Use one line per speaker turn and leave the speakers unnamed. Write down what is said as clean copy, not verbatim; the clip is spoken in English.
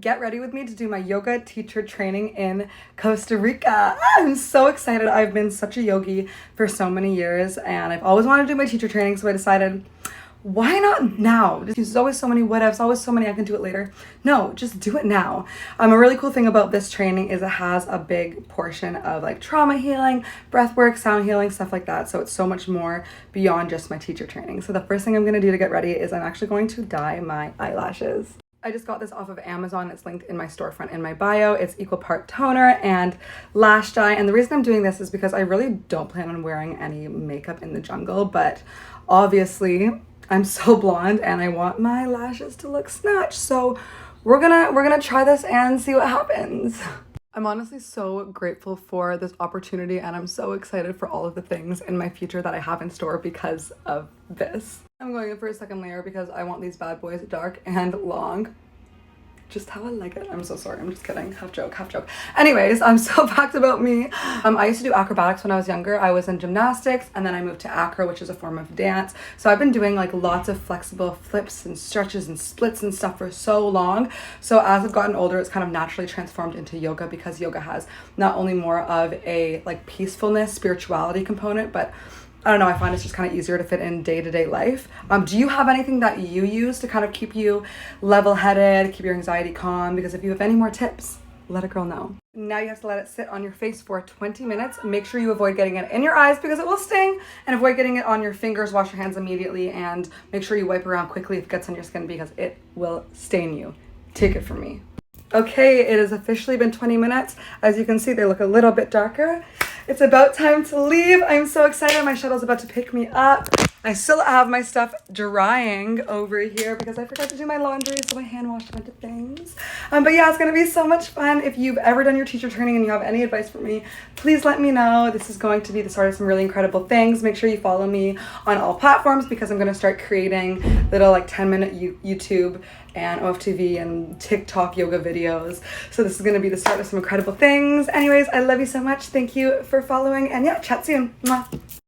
get ready with me to do my yoga teacher training in Costa Rica. I'm so excited. I've been such a yogi for so many years and I've always wanted to do my teacher training, so I decided, why not now? There's always so many what ifs, always so many I can do it later. No, just do it now. A really cool thing about this training is it has a big portion of like trauma healing, breath work, sound healing, stuff like that. So it's so much more beyond just my teacher training. So the first thing I'm gonna do to get ready is I'm actually going to dye my eyelashes. I just got this off of Amazon. It's linked in my storefront in my bio. It's equal part toner and lash dye. And the reason I'm doing this is because I really don't plan on wearing any makeup in the jungle, but obviously I'm so blonde and I want my lashes to look snatched. So we're gonna try this and see what happens. I'm honestly so grateful for this opportunity and I'm so excited for all of the things in my future that I have in store because of this. I'm going in for a second layer because I want these bad boys dark and long. Just how I like it. I'm so sorry. I'm just kidding. Half joke, half joke. Anyways, so fact about me. I used to do acrobatics when I was younger. I was in gymnastics and then I moved to acro, which is a form of dance. So I've been doing like lots of flexible flips and stretches and splits and stuff for so long. So as I've gotten older, it's kind of naturally transformed into yoga because yoga has not only more of a like peacefulness, spirituality component, but I don't know, I find it's just kind of easier to fit in day-to-day life. Do you have anything that you use to kind of keep you level-headed, keep your anxiety calm? Because if you have any more tips, let a girl know. Now you have to let it sit on your face for 20 minutes. Make sure you avoid getting it in your eyes because it will sting, and avoid getting it on your fingers. Wash your hands immediately and make sure you wipe around quickly if it gets on your skin because it will stain you. Take it from me. Okay, it has officially been 20 minutes. As you can see, they look a little bit darker. It's about time to leave. I'm so excited. My shuttle's about to pick me up. I still have my stuff drying over here because I forgot to do my laundry, so I hand washed a bunch of things. But yeah, it's gonna be so much fun. If you've ever done your teacher training and you have any advice for me, please let me know. This is going to be the start of some really incredible things. Make sure you follow me on all platforms because I'm gonna start creating little like 10-minute YouTube and OFTV and TikTok yoga videos. So this is gonna be the start of some incredible things. Anyways, I love you so much. Thank you for following and yeah, chat soon. Mwah.